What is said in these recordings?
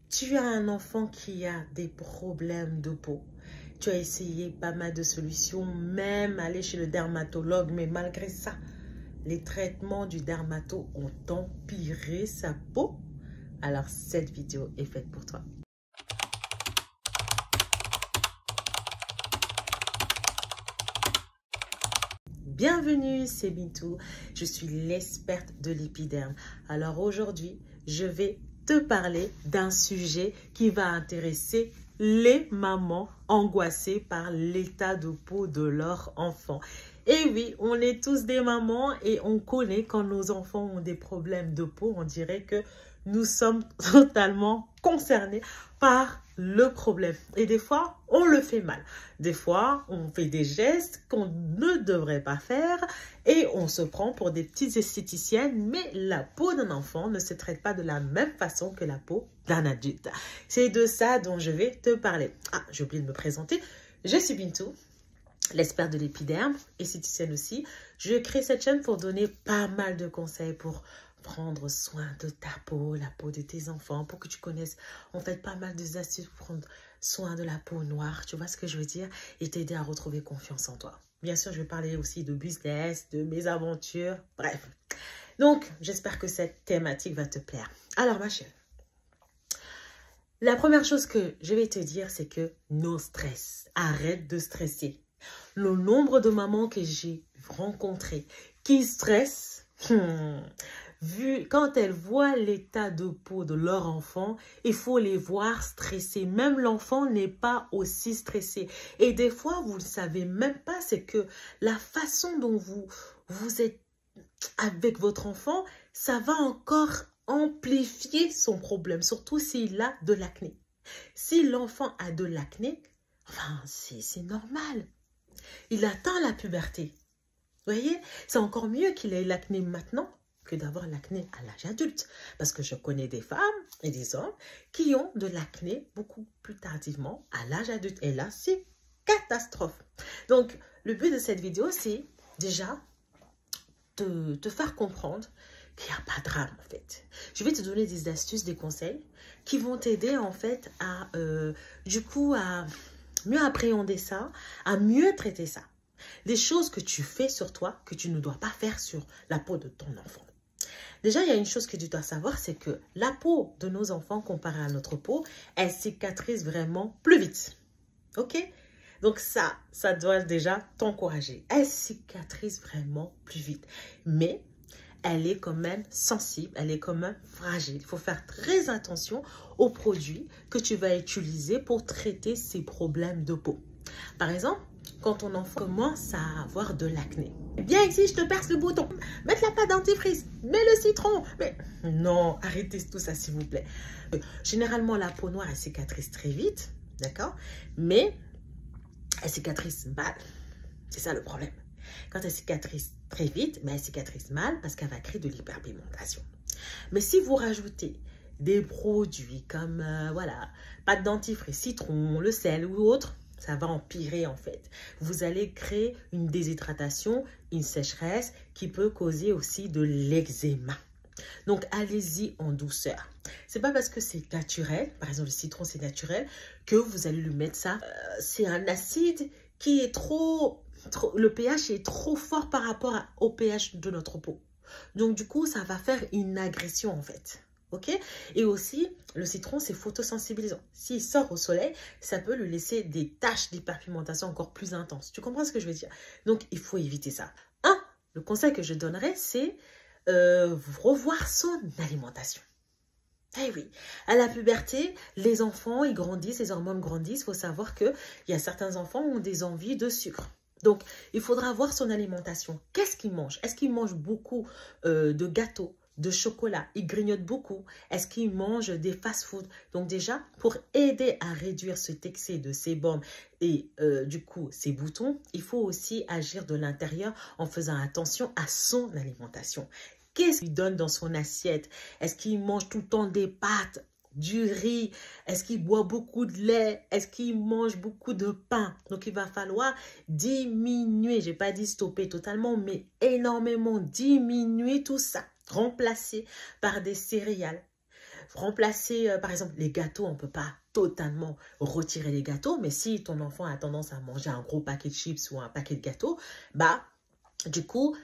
Tu as un enfant qui a des problèmes de peau. Tu as essayé pas mal de solutions, même aller chez le dermatologue, mais malgré ça, les traitements du dermato ont empiré sa peau. Alors cette vidéo est faite pour toi. Bienvenue, c'est Bintou. Je suis l'experte de l'épiderme. Alors aujourd'hui, je vais te parler d'un sujet qui va intéresser les mamans angoissées par l'état de peau de leur enfant. Et oui, on est tous des mamans et on connaît quand nos enfants ont des problèmes de peau, on dirait que nous sommes totalement concernés par le problème. Et des fois, on le fait mal. Des fois, on fait des gestes qu'on ne devrait pas faire et on se prend pour des petites esthéticiennes. Mais la peau d'un enfant ne se traite pas de la même façon que la peau d'un adulte. C'est de ça dont je vais te parler. Ah, j'ai oublié de me présenter. Je suis Bintou, l'experte de l'épiderme, esthéticienne aussi. Je crée cette chaîne pour donner pas mal de conseils pour prendre soin de ta peau, la peau de tes enfants, pour que tu connaisses en fait pas mal des astuces pour prendre soin de la peau noire, tu vois ce que je veux dire, et t'aider à retrouver confiance en toi. Bien sûr, je vais parler aussi de business, de mes aventures, bref. Donc, j'espère que cette thématique va te plaire. Alors, ma chérie, la première chose que je vais te dire, c'est que no stress. Arrête de stresser. Le nombre de mamans que j'ai rencontrées qui stressent, quand elles voient l'état de peau de leur enfant, il faut les voir stressés. Même l'enfant n'est pas aussi stressé. Et des fois, vous ne savez même pas, c'est que la façon dont vous êtes avec votre enfant, ça va encore amplifier son problème, surtout s'il a de l'acné. Si l'enfant a de l'acné, enfin, c'est normal. Il atteint la puberté. Vous voyez, c'est encore mieux qu'il ait l'acné maintenant que d'avoir l'acné à l'âge adulte. Parce que je connais des femmes et des hommes qui ont de l'acné beaucoup plus tardivement à l'âge adulte. Et là, c'est catastrophe. Donc, le but de cette vidéo, c'est déjà de te faire comprendre qu'il n'y a pas de drame en fait. Je vais te donner des astuces, des conseils qui vont t'aider en fait à, à mieux appréhender ça, à mieux traiter ça. Des choses que tu fais sur toi que tu ne dois pas faire sur la peau de ton enfant. Déjà, il y a une chose que tu dois savoir, c'est que la peau de nos enfants comparée à notre peau, elle cicatrise vraiment plus vite. Ok? Donc ça doit déjà t'encourager. Elle cicatrise vraiment plus vite. Mais elle est quand même sensible, elle est quand même fragile. Il faut faire très attention aux produits que tu vas utiliser pour traiter ces problèmes de peau. Par exemple, quand ton enfant commence à avoir de l'acné. Viens ici, je te perce le bouton. Mets la pâte dentifrice, mets le citron. Mais non, arrêtez tout ça s'il vous plaît. Généralement, la peau noire, elle cicatrise très vite, d'accord? Mais elle cicatrise mal. C'est ça le problème. Quand elle cicatrise très vite, mais elle cicatrise mal parce qu'elle va créer de l'hyperpigmentation. Mais si vous rajoutez des produits comme, voilà, pâte dentifrice, citron, le sel ou autre, ça va empirer en fait. Vous allez créer une déshydratation, une sécheresse qui peut causer aussi de l'eczéma. Donc, allez-y en douceur. C'est pas parce que c'est naturel, par exemple le citron c'est naturel, que vous allez lui mettre ça. C'est un acide qui est le pH est trop fort par rapport au pH de notre peau. Donc, du coup, ça va faire une agression en fait. Ok? Et aussi, le citron, c'est photosensibilisant. S'il sort au soleil, ça peut lui laisser des taches d'hyperpigmentation encore plus intenses. Tu comprends ce que je veux dire? Donc, il faut éviter ça. Le conseil que je donnerais, c'est revoir son alimentation. Eh oui, à la puberté, les enfants, ils grandissent, les hormones grandissent. Il faut savoir qu'il y a certains enfants qui ont des envies de sucre. Donc, il faudra voir son alimentation. Qu'est-ce qu'il mange? Est-ce qu'il mange beaucoup de gâteaux, de chocolat? Il grignote beaucoup. Est-ce qu'il mange des fast-food? Donc déjà, pour aider à réduire cet excès de sébum et du coup, ces boutons, il faut aussi agir de l'intérieur en faisant attention à son alimentation. Qu'est-ce qu'il donne dans son assiette? Est-ce qu'il mange tout le temps des pâtes, du riz? Est-ce qu'il boit beaucoup de lait? Est-ce qu'il mange beaucoup de pain? Donc, il va falloir diminuer. Je n'ai pas dit stopper totalement, mais énormément diminuer tout ça. Remplacer par des céréales, remplacer, par exemple, les gâteaux, on ne peut pas totalement retirer les gâteaux, mais si ton enfant a tendance à manger un gros paquet de chips ou un paquet de gâteaux, bah, du coup,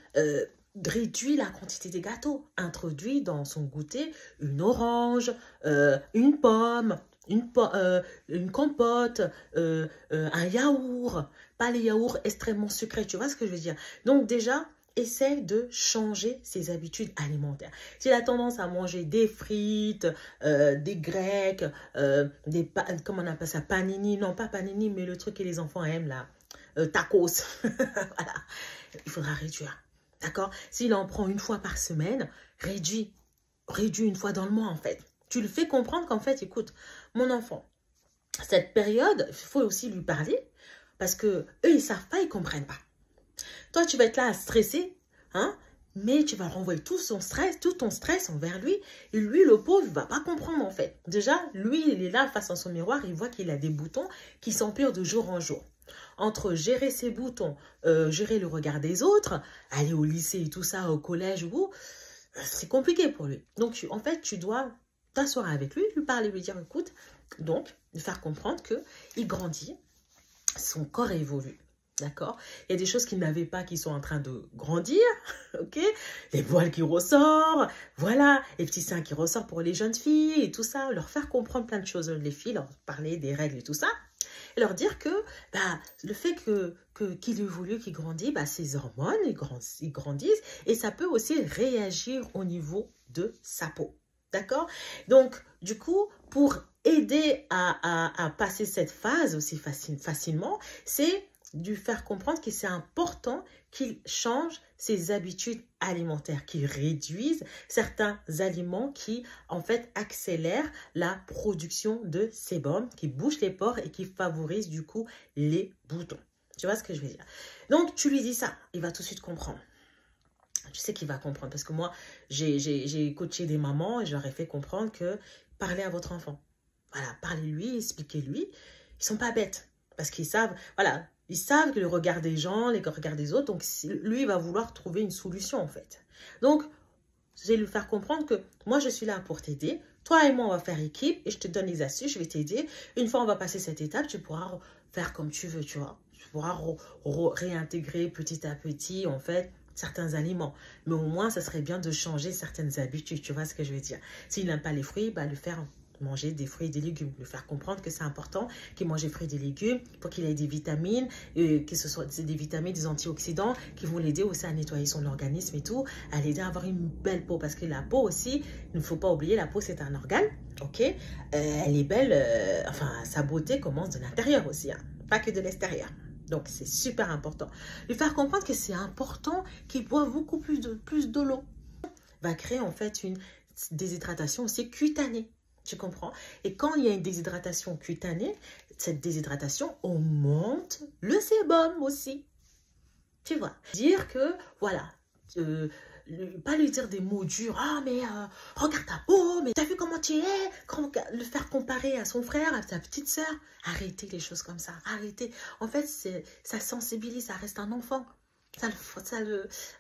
réduis la quantité des gâteaux. Introduis dans son goûter une orange, une pomme, une compote, un yaourt. Pas les yaourts extrêmement sucrés, tu vois ce que je veux dire? Donc déjà, essaye de changer ses habitudes alimentaires. S'il a tendance à manger des frites, des grecs, comment on appelle ça, panini, non pas panini, mais le truc que les enfants aiment là, tacos, voilà, il faudra réduire, d'accord? S'il en prend une fois par semaine, réduis une fois dans le mois en fait. Tu le fais comprendre qu'en fait, écoute, mon enfant, cette période, il faut aussi lui parler parce que eux, ils savent pas, ils comprennent pas. Toi, tu vas être là à stresser, hein, mais tu vas renvoyer tout ton stress envers lui. Et lui, le pauvre, il ne va pas comprendre en fait. Déjà, lui, il est là face à son miroir, il voit qu'il a des boutons qui s'empirent de jour en jour. Entre gérer ses boutons, gérer le regard des autres, aller au lycée et tout ça, au collège, c'est compliqué pour lui. Donc, en fait, tu dois t'asseoir avec lui, lui parler, lui dire, écoute, donc, lui faire comprendre qu'il grandit, son corps évolue. D'accord? Il y a des choses qu'il n'avait pas qui sont en train de grandir, ok? Les voiles qui ressortent, voilà, les petits seins qui ressortent pour les jeunes filles et tout ça, leur faire comprendre plein de choses, les filles, leur parler des règles et tout ça, et leur dire que le fait qu'il évolue, qu'il grandit, ses hormones, ils grandissent et ça peut aussi réagir au niveau de sa peau. D'accord? Donc, du coup, pour aider à passer cette phase aussi facilement, c'est de faire comprendre que c'est important qu'il change ses habitudes alimentaires, qu'il réduise certains aliments qui, en fait, accélèrent la production de sébum, qui bouchent les pores et qui favorisent, du coup, les boutons. Tu vois ce que je veux dire? Donc, tu lui dis ça, il va tout de suite comprendre. Tu sais qu'il va comprendre parce que moi, j'ai coaché des mamans et je leur ai fait comprendre que parlez à votre enfant. Voilà, parlez-lui, expliquez-lui. Ils sont pas bêtes parce qu'ils savent, voilà, ils savent que le regard des gens, le regard des autres, donc lui, il va vouloir trouver une solution en fait. Donc, je vais lui faire comprendre que moi, je suis là pour t'aider. Toi et moi, on va faire équipe et je te donne les astuces, je vais t'aider. Une fois on va passer cette étape, tu pourras faire comme tu veux, tu vois. Tu pourras réintégrer petit à petit, en fait, certains aliments. Mais au moins, ça serait bien de changer certaines habitudes, tu vois ce que je veux dire. S'il n'aime pas les fruits, le faire manger des fruits et des légumes. Le faire comprendre que c'est important qu'il mange des fruits et des légumes pour qu'il ait des vitamines, que ce soit des vitamines, des antioxydants qui vont l'aider aussi à nettoyer son organisme et tout, à l'aider à avoir une belle peau. Parce que la peau aussi, il ne faut pas oublier, la peau c'est un organe, ok? Elle est belle, enfin sa beauté commence de l'intérieur aussi, hein, pas que de l'extérieur. Donc, c'est super important. Lui faire comprendre que c'est important qu'il boive beaucoup plus de l'eau. Va créer en fait une déshydratation aussi cutanée. Tu comprends? Et quand il y a une déshydratation cutanée, cette déshydratation augmente le sébum aussi. Tu vois? Dire que, voilà, pas lui dire des mots durs. Ah, mais regarde ta peau, mais t'as vu comment tu es? Le faire comparer à son frère, à sa petite sœur. Arrêtez les choses comme ça. Arrêtez. En fait, ça sensibilise, ça reste un enfant.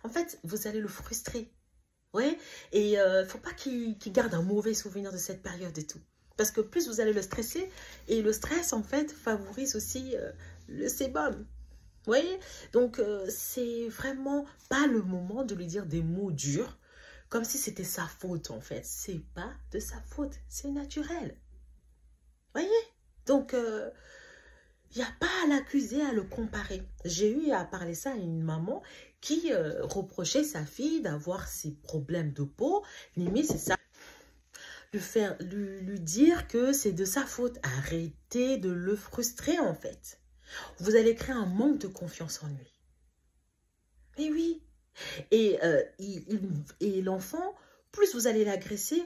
En fait, vous allez le frustrer. Oui, et faut pas qu'il garde un mauvais souvenir de cette période et tout. Parce que plus vous allez le stresser, et le stress, en fait, favorise aussi le sébum. Vous voyez? Donc, c'est vraiment pas le moment de lui dire des mots durs, comme si c'était sa faute, en fait. C'est pas de sa faute, c'est naturel. Vous voyez? Donc, il n'y a pas à l'accuser, à le comparer. J'ai eu à parler ça à une maman qui reprochait sa fille d'avoir ces problèmes de peau. Limite, c'est ça. Lui dire que c'est de sa faute. Arrêtez de le frustrer, en fait. Vous allez créer un manque de confiance en lui. Mais oui. Et l'enfant, plus vous allez l'agresser,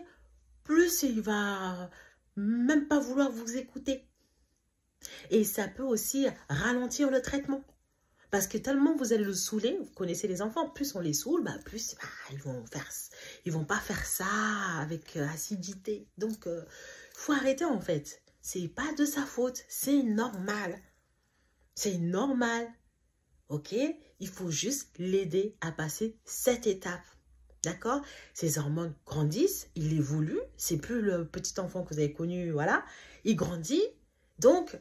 plus il va même pas vouloir vous écouter. Et ça peut aussi ralentir le traitement. Parce que tellement vous allez le saouler, vous connaissez les enfants, plus on les saoule, plus ils vont pas faire ça avec acidité. Donc, faut arrêter en fait. C'est pas de sa faute, c'est normal. C'est normal, ok? Il faut juste l'aider à passer cette étape. D'accord? Ces hormones grandissent, il évolue. C'est plus le petit enfant que vous avez connu, voilà. Il grandit. Donc,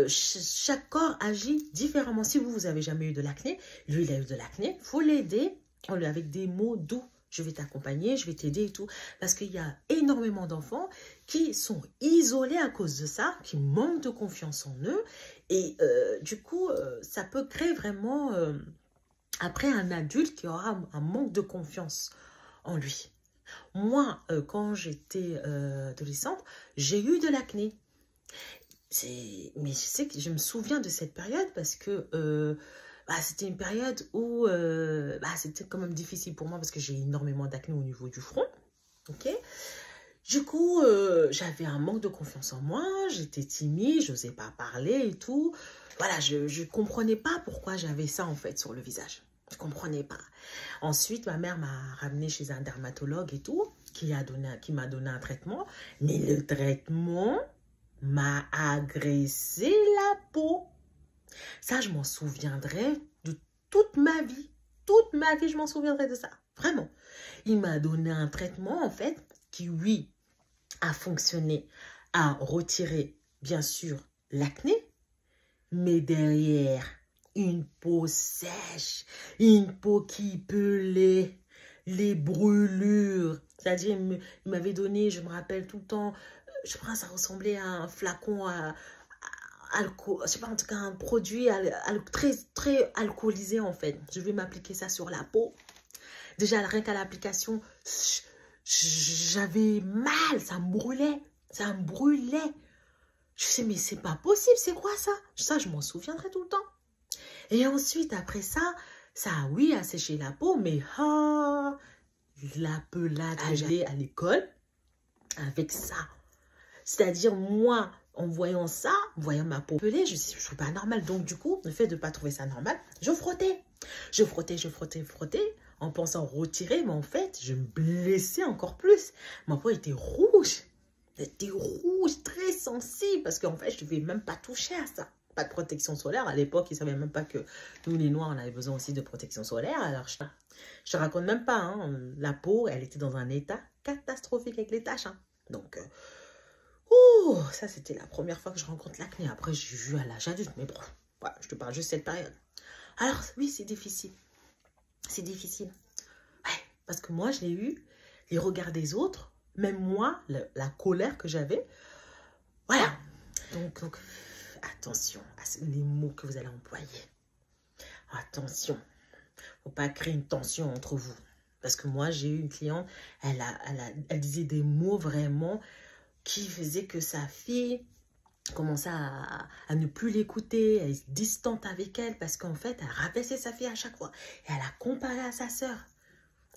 chaque corps agit différemment. Si vous n'avez jamais eu de l'acné, lui, il a eu de l'acné, il faut l'aider avec des mots doux. Je vais t'accompagner, je vais t'aider et tout. Parce qu'il y a énormément d'enfants qui sont isolés à cause de ça, qui manquent de confiance en eux. Et du coup, ça peut créer vraiment, après, un adulte qui aura un manque de confiance en lui. Moi, quand j'étais adolescente, j'ai eu de l'acné. Mais je sais que je me souviens de cette période parce que c'était une période où c'était quand même difficile pour moi parce que j'ai énormément d'acné au niveau du front. Ok. Du coup, j'avais un manque de confiance en moi, j'étais timide, je n'osais pas parler et tout. Voilà, je ne comprenais pas pourquoi j'avais ça en fait sur le visage. Je ne comprenais pas. Ensuite, ma mère m'a ramenée chez un dermatologue et tout, qui m'a donné un traitement. Mais le traitement m'a agressé la peau. Ça, je m'en souviendrai de toute ma vie. Toute ma vie, je m'en souviendrai de ça. Vraiment. Il m'a donné un traitement, en fait, qui, oui, a fonctionné, a retiré, bien sûr, l'acné, mais derrière, une peau sèche, une peau qui pelait, les brûlures. C'est-à-dire, il m'avait donné, je me rappelle tout le temps, je pense que ça ressemblait à un flacon à alcool, je sais pas, en tout cas un produit très, très alcoolisé en fait. Je vais m'appliquer ça sur la peau. Déjà, rien qu'à l'application, j'avais mal, ça me brûlait, ça me brûlait. Je sais, mais c'est pas possible, c'est quoi ça? Ça, je m'en souviendrai tout le temps. Et ensuite, après ça, oui, a séché la peau, mais la pelade que j'allais à l'école avec ça. C'est-à-dire, moi, en voyant ça, en voyant ma peau pelée, je ne suis pas normale. Donc, du coup, le fait de ne pas trouver ça normal, je frottais. Je frottais, en pensant retirer, mais en fait, je me blessais encore plus. Ma peau était rouge. Elle était rouge, très sensible, parce qu'en fait, je ne devais même pas toucher à ça. Pas de protection solaire. À l'époque, ils ne savaient même pas que nous, les Noirs, on avait besoin aussi de protection solaire. Alors, je te raconte même pas. Hein, la peau, elle était dans un état catastrophique avec les taches. Hein. Donc, ça, c'était la première fois que je rencontre l'acné. Après, j'ai vu à l'âge adulte. Mais bon, voilà, je te parle juste de cette période. Alors, oui, c'est difficile. C'est difficile. Ouais, parce que moi, je l'ai eu. Les regards des autres. Même moi, la colère que j'avais. Voilà. Donc, attention à les mots que vous allez employer. Attention. Faut pas créer une tension entre vous. Parce que moi, j'ai eu une cliente, elle disait des mots vraiment qui faisaient que sa fille commençait à ne plus l'écouter, elle est distante avec elle parce qu'en fait, elle rabaissait sa fille à chaque fois. Et elle a comparé à sa sœur.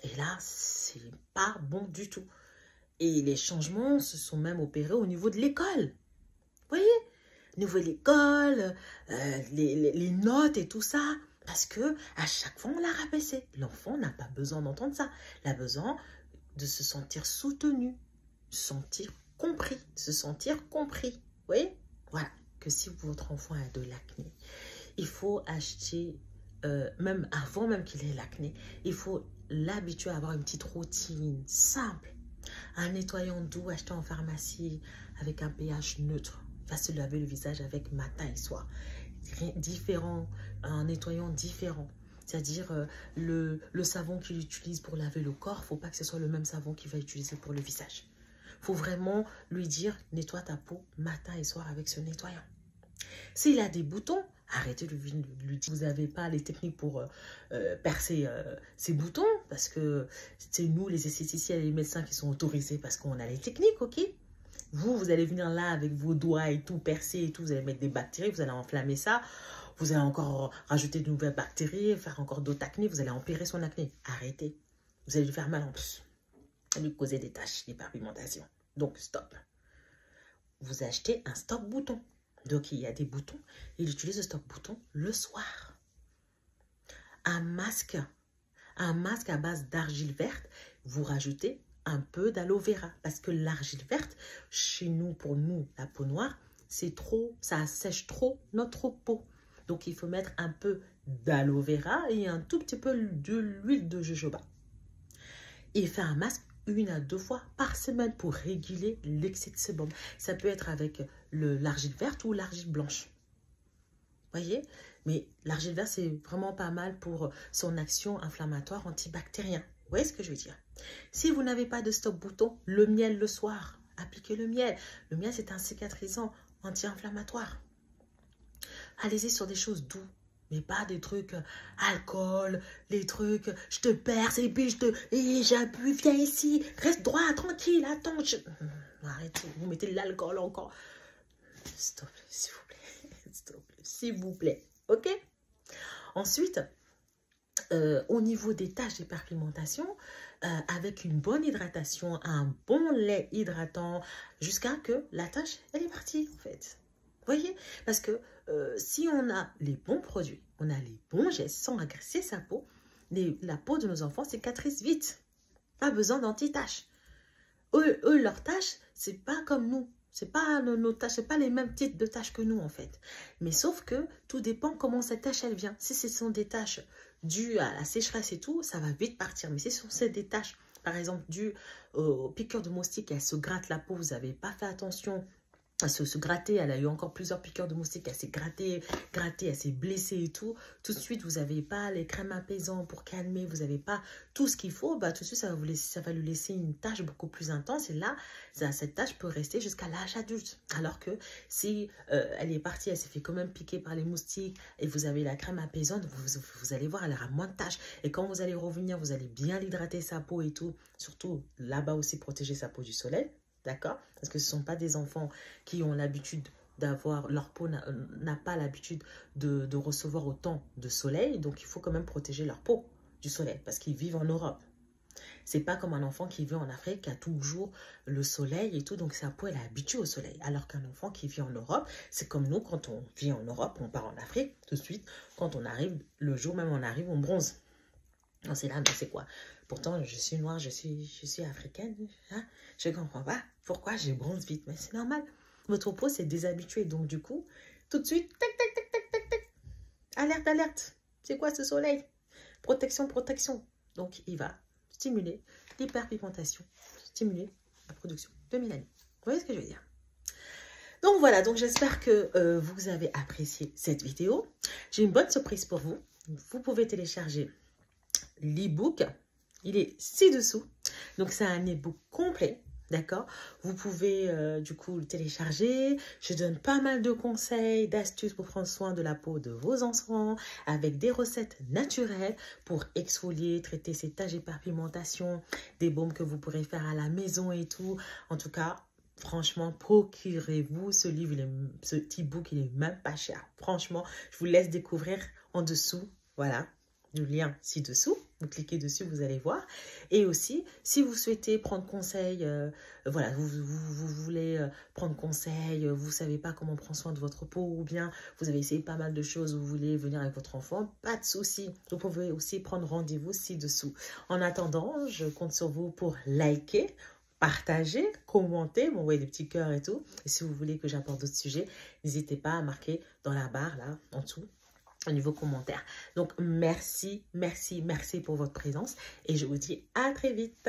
Et là, c'est pas bon du tout. Et les changements se sont même opérés au niveau de l'école. Vous voyez? Au niveau de l'école, les notes et tout ça. Parce que à chaque fois, on l'a rabaissé. L'enfant n'a pas besoin d'entendre ça. Il a besoin de se sentir soutenu, de se sentir compris, de se sentir compris. Vous voyez? Voilà. Que si votre enfant a de l'acné, il faut acheter, même avant même qu'il ait l'acné, il faut l'habituer à avoir une petite routine simple. Un nettoyant doux acheté en pharmacie avec un pH neutre. Il va se laver le visage avec matin et soir. Différent, un nettoyant différent. C'est-à-dire le savon qu'il utilise pour laver le corps, il ne faut pas que ce soit le même savon qu'il va utiliser pour le visage. Il faut vraiment lui dire, nettoie ta peau matin et soir avec ce nettoyant. S'il a des boutons, arrêtez de lui dire, vous n'avez pas les techniques pour percer ces boutons, parce que c'est nous, les esthéticiens et les médecins qui sont autorisés parce qu'on a les techniques, ok? Vous allez venir là avec vos doigts et tout, percer et tout, vous allez mettre des bactéries, vous allez enflammer ça, vous allez encore rajouter de nouvelles bactéries, faire encore d'autres acné, vous allez empirer son acné. Arrêtez. Vous allez lui faire mal en plus. Lui causer des taches d'hyperpigmentation. Donc, stop. Vous achetez un stock bouton. Donc, il y a des boutons. Il utilise le stock bouton le soir. Un masque à base d'argile verte, vous rajoutez un peu d'aloe vera. Parce que l'argile verte, chez nous, pour nous, la peau noire, c'est trop, ça assèche trop notre peau. Donc, il faut mettre un peu d'aloe vera et un tout petit peu de l'huile de jojoba. et faire un masque 1 à 2 fois par semaine pour réguler l'excès de sébum. Ça peut être avec l'argile verte ou l'argile blanche. Voyez? Mais l'argile verte, c'est vraiment pas mal pour son action inflammatoire antibactérien. Vous voyez ce que je veux dire? Si vous n'avez pas de stop-bouton, le miel le soir, appliquez le miel. Le miel, c'est un cicatrisant anti-inflammatoire. Allez-y sur des choses douces, mais pas des trucs alcool, les trucs je te perce et puis j'appuie, viens ici, reste droit, tranquille, attends. Arrêtez, vous mettez de l'alcool encore. Stop, s'il vous plaît. Stop, s'il vous plaît. Ok? Ensuite, au niveau des tâches d'hyperpigmentation, avec une bonne hydratation, un bon lait hydratant, jusqu'à que la tâche, elle est partie en fait. Voyez? Parce que si on a les bons produits, on a les bons gestes sans agresser sa peau, la peau de nos enfants cicatrise vite. Pas besoin d'anti-taches. Eux, leurs tâches, c'est pas comme nous. C'est pas nos tâches, c'est pas les mêmes types de tâches que nous en fait. Mais sauf que tout dépend comment cette tâche elle vient. Si ce sont des tâches dues à la sécheresse et tout, ça va vite partir. Mais si ce sont des tâches, par exemple, dues aux piqûres de moustiques, elle se gratte la peau, vous n'avez pas fait attention à se gratter, elle a eu encore plusieurs piqûres de moustiques, elle s'est grattée, elle s'est blessée et tout. Tout de suite, vous n'avez pas les crèmes apaisantes pour calmer, vous n'avez pas tout ce qu'il faut, bah, tout de suite, ça va lui laisser une tâche beaucoup plus intense. Et là, cette tâche peut rester jusqu'à l'âge adulte. Alors que si elle est partie, elle s'est fait quand même piquer par les moustiques et vous avez la crème apaisante, vous allez voir, elle aura moins de tâches. Et quand vous allez revenir, vous allez bien hydrater sa peau et tout. Surtout, là-bas aussi, protéger sa peau du soleil. D'accord? Parce que ce ne sont pas des enfants qui ont l'habitude d'avoir, leur peau n'a pas l'habitude de recevoir autant de soleil. Donc, il faut quand même protéger leur peau du soleil parce qu'ils vivent en Europe. C'est pas comme un enfant qui vit en Afrique, qui a toujours le soleil et tout. Donc, sa peau, elle est habituée au soleil. Alors qu'un enfant qui vit en Europe, c'est comme nous, quand on vit en Europe, on part en Afrique, tout de suite, quand on arrive, le jour même on arrive, on bronze. Non, c'est là, mais c'est quoi? Pourtant, je suis noire, je suis africaine. Hein? Je ne comprends pas pourquoi je bronze vite. Mais c'est normal. Votre peau s'est déshabituée. Donc, du coup, tout de suite, tac, tac, tac, tac, tac, tac. Alerte, alerte. C'est quoi ce soleil? Protection, protection. Donc, il va stimuler l'hyperpigmentation, stimuler la production de mélanine. Vous voyez ce que je veux dire? Donc, voilà. Donc, j'espère que vous avez apprécié cette vidéo. J'ai une bonne surprise pour vous. Vous pouvez télécharger l'e-book, il est ci-dessous. Donc, c'est un e-book complet, d'accord? Vous pouvez du coup le télécharger. Je donne pas mal de conseils, d'astuces pour prendre soin de la peau de vos enfants avec des recettes naturelles pour exfolier, traiter ces taches d'hyperpigmentation, des baumes que vous pourrez faire à la maison et tout. En tout cas, franchement, procurez-vous ce livre, ce petit book, il est même pas cher. Franchement, je vous laisse découvrir en dessous, voilà, le lien ci-dessous. Vous cliquez dessus, vous allez voir. Et aussi, si vous souhaitez prendre conseil, voilà, vous voulez prendre conseil, vous ne savez pas comment prendre soin de votre peau, ou bien vous avez essayé pas mal de choses, vous voulez venir avec votre enfant, pas de souci. Vous pouvez aussi prendre rendez-vous ci-dessous. En attendant, je compte sur vous pour liker, partager, commenter, m'envoyer des petits cœurs et tout. Et si vous voulez que j'apporte d'autres sujets, n'hésitez pas à marquer dans la barre là, en dessous, au niveau commentaire. Donc, merci, merci, merci pour votre présence et je vous dis à très vite.